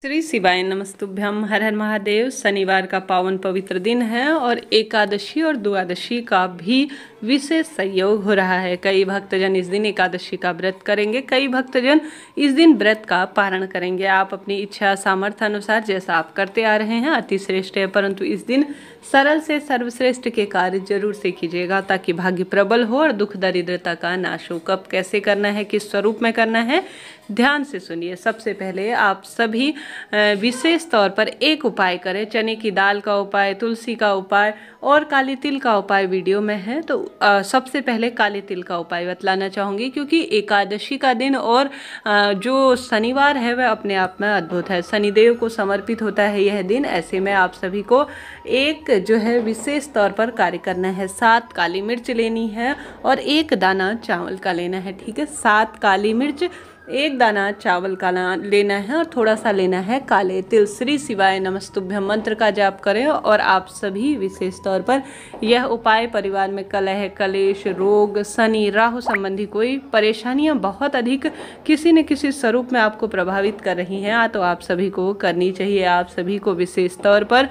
श्री शिवाय नमस्तुभ्यम। हर हर महादेव। शनिवार का पावन पवित्र दिन है और एकादशी और द्वादशी का भी विशेष संयोग हो रहा है। कई भक्तजन इस दिन एकादशी का व्रत करेंगे, कई भक्तजन इस दिन व्रत का पारण करेंगे। आप अपनी इच्छा सामर्थ्य अनुसार जैसा आप करते आ रहे हैं अति श्रेष्ठ है, परंतु इस दिन सरल से सर्वश्रेष्ठ के कार्य जरूर से कीजिएगा ताकि भाग्य प्रबल हो और दुख दरिद्रता का नाश हो। कब कैसे करना है, किस स्वरूप में करना है, ध्यान से सुनिए। सबसे पहले आप सभी विशेष तौर पर एक उपाय करें। चने की दाल का उपाय, तुलसी का उपाय और काली तिल का उपाय वीडियो में है, तो सबसे पहले काली तिल का उपाय बतलाना चाहूँगी क्योंकि एकादशी का दिन और जो शनिवार है वह अपने आप में अद्भुत है। शनिदेव को समर्पित होता है यह दिन। ऐसे में आप सभी को एक जो है विशेष तौर पर कार्य करना है। 7 काली मिर्च लेनी है और 1 दाना चावल का लेना है। ठीक है, 7 काली मिर्च, 1 दाना चावल का लेना है और थोड़ा सा लेना है काले तिल। श्री शिवाय नमस्तुभ्यम मंत्र का जाप करें और आप सभी विशेष तौर पर यह उपाय परिवार में कलह, कलेश, रोग, शनि, राहु संबंधी कोई परेशानियां बहुत अधिक किसी न किसी स्वरूप में आपको प्रभावित कर रही हैं तो आप सभी को करनी चाहिए। आप सभी को विशेष तौर पर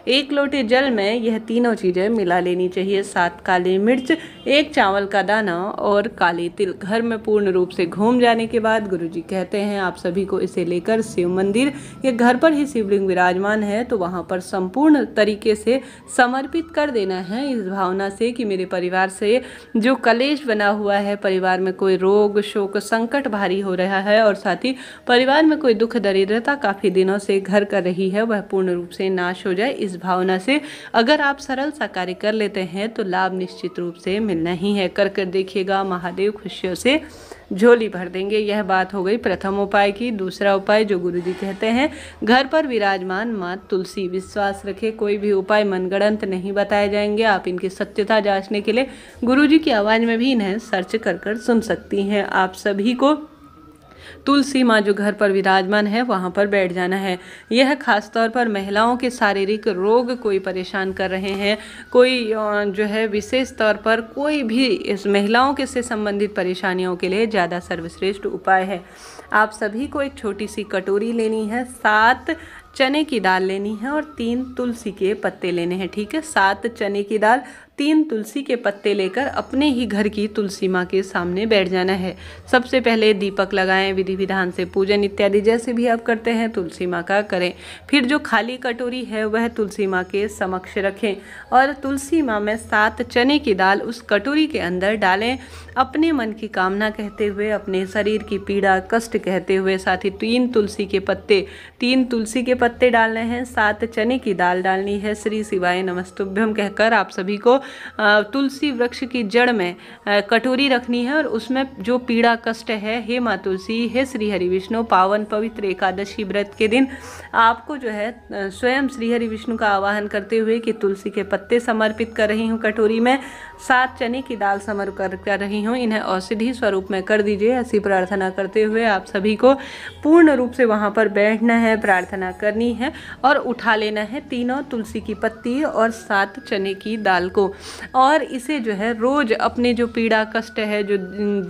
1 लोटे जल में यह तीनों चीज़ें मिला लेनी चाहिए। 7 काली मिर्च, 1 चावल का दाना और काली तिल। घर में पूर्ण रूप से घूम जाने के बाद गुरुजी कहते हैं आप सभी को इसे लेकर शिव मंदिर या घर पर ही शिवलिंग विराजमान है तो वहां पर संपूर्ण तरीके से समर्पित कर देना है, इस भावना से कि मेरे परिवार से जो कलेश बना हुआ है, परिवार में कोई रोग, शोक, संकट भारी हो रहा है और साथ ही परिवार में कोई दुख दरिद्रता काफी दिनों से घर कर रही है वह पूर्ण रूप से नाश हो जाए। इस भावना से अगर आप सरल सा कार्य कर लेते हैं तो लाभ निश्चित रूप से मिलना ही है। कर देखिएगा, महादेव खुशियों से झोली भर देंगे। यह बात हो गई प्रथम उपाय की। दूसरा उपाय जो गुरुजी कहते हैं, घर पर विराजमान मां तुलसी। विश्वास रखे, कोई भी उपाय मनगढ़ंत नहीं बताए जाएंगे। आप इनकी सत्यता जांचने के लिए गुरुजी की आवाज में भी इन्हें सर्च कर सुन सकती हैं। आप सभी को तुलसी माँ जो घर पर विराजमान है वहाँ पर बैठ जाना है। यह खासतौर पर महिलाओं के शारीरिक रोग कोई परेशान कर रहे हैं, कोई जो है विशेष तौर पर कोई भी इस महिलाओं के से संबंधित परेशानियों के लिए ज़्यादा सर्वश्रेष्ठ उपाय है। आप सभी को एक छोटी सी कटोरी लेनी है, 7 चने की दाल लेनी है और 3 तुलसी के पत्ते लेने हैं। ठीक है, 7 चने की दाल, 3 तुलसी के पत्ते लेकर अपने ही घर की तुलसी माँ के सामने बैठ जाना है। सबसे पहले दीपक लगाएं, विधि विधान से पूजन इत्यादि जैसे भी आप करते हैं तुलसी माँ का करें। फिर जो खाली कटोरी है वह तुलसी माँ के समक्ष रखें और तुलसी माँ में 7 चने की दाल उस कटोरी के अंदर डालें। अपने मन की कामना कहते हुए, अपने शरीर की पीड़ा कष्ट कहते हुए, साथ ही 3 तुलसी के पत्ते डालने हैं, 7 चने की दाल डालनी है। श्री शिवाय नमस्तुभ्यम कहकर आप सभी को तुलसी वृक्ष की जड़ में कटोरी रखनी है और उसमें जो पीड़ा कष्ट है, हे माँ तुलसी, हे श्री हरि विष्णु, पावन पवित्र एकादशी व्रत के दिन आपको जो है स्वयं श्री हरि विष्णु का आवाहन करते हुए कि तुलसी के पत्ते समर्पित कर रही हूँ कटोरी में, 7 चने की दाल समर्पित कर रही हूँ, इन्हें औषधि स्वरूप में कर दीजिए। ऐसी प्रार्थना करते हुए आप सभी को पूर्ण रूप से वहाँ पर बैठना है, प्रार्थना करनी है और उठा लेना है तीनों तुलसी की पत्ती और 7 चने की दाल को। और इसे जो है रोज अपने जो पीड़ा कष्ट है, जो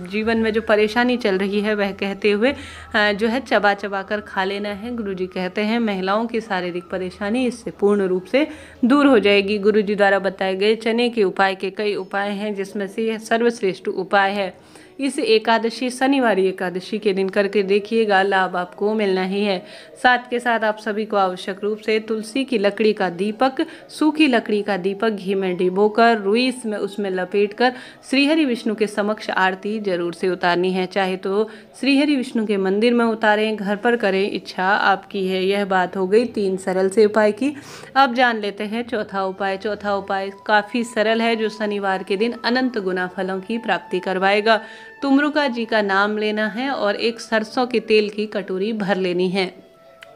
जीवन में जो परेशानी चल रही है वह कहते हुए जो है चबा चबा कर खा लेना है। गुरुजी कहते हैं महिलाओं की शारीरिक परेशानी इससे पूर्ण रूप से दूर हो जाएगी। गुरुजी द्वारा बताए गए चने के उपाय के कई उपाय हैं जिसमें से यह सर्वश्रेष्ठ उपाय है। इस एकादशी, शनिवारी एकादशी के दिन करके देखिएगा, लाभ आपको मिलना ही है। साथ के साथ आप सभी को आवश्यक रूप से तुलसी की लकड़ी का दीपक, सूखी लकड़ी का दीपक घी में डिबोकर रुई में उसमें लपेटकर श्रीहरि विष्णु के समक्ष आरती जरूर से उतारनी है। चाहे तो श्रीहरि विष्णु के मंदिर में उतारें, घर पर करें, इच्छा आपकी है। यह बात हो गई 3 सरल से उपाय की। अब जान लेते हैं चौथा उपाय। चौथा उपाय काफ़ी सरल है जो शनिवार के दिन अनंत गुना फलों की प्राप्ति करवाएगा। तुमरुका जी का नाम लेना है और एक सरसों के तेल की कटोरी भर लेनी है।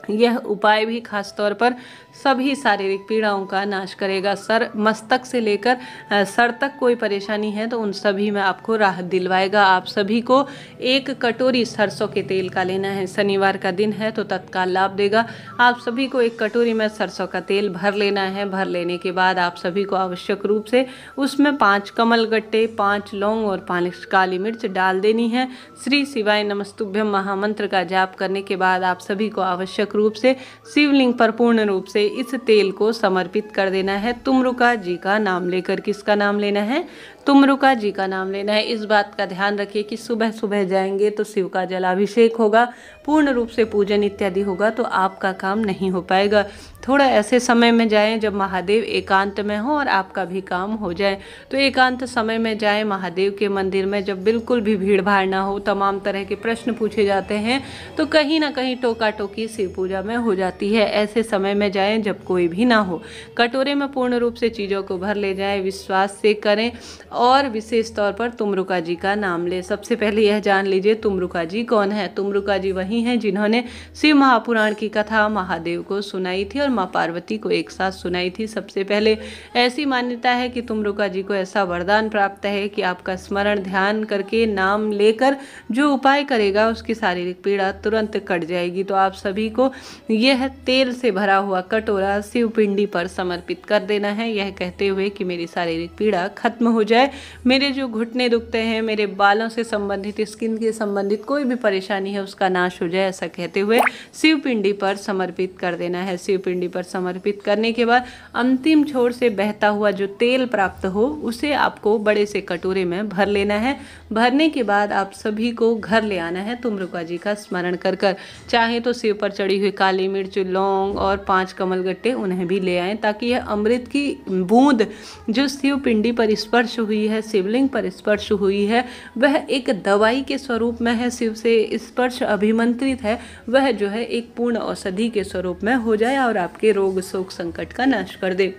यह उपाय भी खास तौर पर सभी शारीरिक पीड़ाओं का नाश करेगा। सर मस्तक से लेकर सर तक कोई परेशानी है तो उन सभी में आपको राहत दिलवाएगा। आप सभी को 1 कटोरी सरसों के तेल का लेना है। शनिवार का दिन है तो तत्काल लाभ देगा। आप सभी को 1 कटोरी में सरसों का तेल भर लेना है। भर लेने के बाद आप सभी को आवश्यक रूप से उसमें 5 कमल गट्टे, 5 लौंग और 5 काली मिर्च डाल देनी है। श्री शिवाय नमस्तुभ्यम महामंत्र का जाप करने के बाद आप सभी को आवश्यक रूप से शिवलिंग पर पूर्ण रूप से इस तेल को समर्पित कर देना है। तुमरुका जी का नाम लेकर। किसका नाम लेना है? तुमरुका जी का नाम लेना है। इस बात का ध्यान रखिए कि सुबह सुबह जाएंगे तो शिव का जलाभिषेक होगा, पूर्ण रूप से पूजन इत्यादि होगा, तो आपका काम नहीं हो पाएगा। थोड़ा ऐसे समय में जाएं जब महादेव एकांत में हो और आपका भी काम हो जाए। तो एकांत समय में जाएं महादेव के मंदिर में, जब बिल्कुल भी भीड़ भाड़ ना हो, तमाम तरह के प्रश्न पूछे जाते हैं तो कहीं ना कहीं टोका टोकी शिव पूजा में हो जाती है। ऐसे समय में जाएं जब कोई भी ना हो। कटोरे में पूर्ण रूप से चीज़ों को भर ले जाएं, विश्वास से करें और विशेष तौर पर तुमरुका जी का नाम ले। सबसे पहले यह जान लीजिए तुमरुका जी कौन है। तुमरुका जी वही हैं जिन्होंने शिव महापुराण की कथा महादेव को सुनाई थी और माँ पार्वती को एक साथ सुनाई थी। सबसे पहले ऐसी मान्यता है कि तुमरुका जी को ऐसा वरदान प्राप्त है कि आपका स्मरण ध्यान करके नाम लेकर जो उपाय करेगा उसकी शारीरिक पीड़ा तुरंत कट जाएगी। तो आप सभी को यह तेल से भरा हुआ कटोरा शिव पिंडी पर समर्पित कर देना है, यह कहते हुए कि मेरी शारीरिक पीड़ा खत्म हो जाए, मेरे जो घुटने दुखते हैं, मेरे बालों से संबंधित, स्किन के संबंधित कोई भी परेशानी है उसका नाश हो जाए, ऐसा कहते हुए शिव पिंडी पर समर्पित कर देना है। शिव पिंडी पर समर्पित करने के बाद अंतिम छोर से बहता हुआ जो तेल प्राप्त हो उसे आपको बड़े से कटोरे में भर लेना है। भरने के बाद आप सभी को घर ले आना है तुमरुका जी का स्मरण कर कर। चाहे तो शिव पर चढ़ी हुई काली मिर्च, लौंग और 5 कमलगट्टे उन्हें भी ले आएं, ताकि यह अमृत की बूंद जो शिव पिंडी पर स्पर्श हुई है, शिवलिंग पर स्पर्श हुई है, वह एक दवाई के स्वरूप में है, शिव से स्पर्श अभिमंत्रित है, वह जो है एक पूर्ण औषधि के स्वरूप में हो जाए और आपके रोग शोक संकट का नाश कर दे।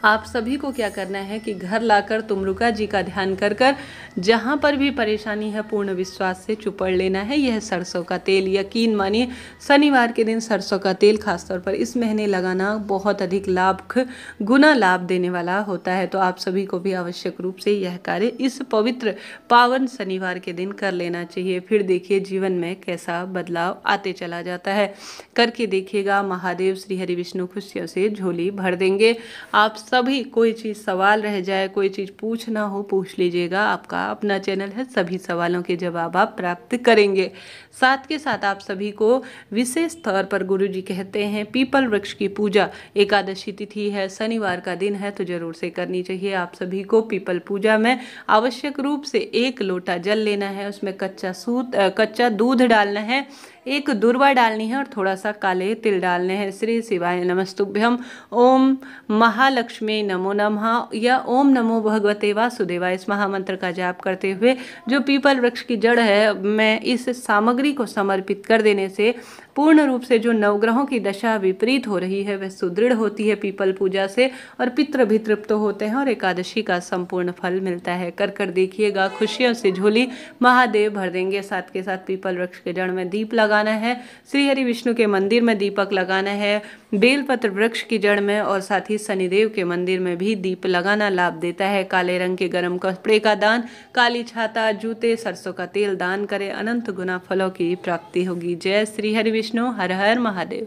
आप सभी को क्या करना है कि घर लाकर तुमरुका जी का ध्यान कर कर जहाँ पर भी परेशानी है पूर्ण विश्वास से चुपड़ लेना है। यह सरसों का तेल, यकीन मानिए शनिवार के दिन सरसों का तेल खासतौर पर इस महीने लगाना बहुत अधिक गुना लाभ देने वाला होता है। तो आप सभी को भी आवश्यक रूप से यह कार्य इस पवित्र पावन शनिवार के दिन कर लेना चाहिए। फिर देखिए जीवन में कैसा बदलाव आते चला जाता है। करके देखिएगा, महादेव श्री हरि विष्णु खुशियों से झोली भर देंगे। आप सभी कोई चीज़ सवाल रह जाए, कोई चीज़ पूछना हो, पूछ लीजिएगा, आपका अपना चैनल है, सभी सवालों के जवाब आप प्राप्त करेंगे। साथ के साथ आप सभी को विशेष तौर पर गुरुजी कहते हैं पीपल वृक्ष की पूजा, एकादशी तिथि है, शनिवार का दिन है, तो जरूर से करनी चाहिए। आप सभी को पीपल पूजा में आवश्यक रूप से 1 लोटा जल लेना है, उसमें कच्चा दूध डालना है, 1 दूर्वा डालनी है और थोड़ा सा काले तिल डालने हैं। श्री शिवाय नमस्तुभ्यम, ओम महालक्ष्मी नमो नमः या ओम नमो भगवते वासुदेवाय इस महामंत्र का जाप करते हुए जो पीपल वृक्ष की जड़ है, मैं इस सामग्री को समर्पित कर देने से पूर्ण रूप से जो नवग्रहों की दशा विपरीत हो रही है वह सुदृढ़ होती है पीपल पूजा से, और पितृ भी तृप्त होते हैं और एकादशी का संपूर्ण फल मिलता है। कर देखिएगा, खुशियों से झोली महादेव भर देंगे। साथ के साथ पीपल वृक्ष के जड़ में दीप लगाना है, श्री हरि विष्णु के मंदिर में दीपक लगाना है, बेलपत्र वृक्ष की जड़ में और साथ ही शनिदेव के मंदिर में भी दीप लगाना लाभ देता है। काले रंग के गर्म कपड़े का दान, काली छाता, जूते, सरसों का तेल दान करें, अनंत गुना फलों की प्राप्ति होगी। जय श्री हरि विष्णु, हर हर महादेव।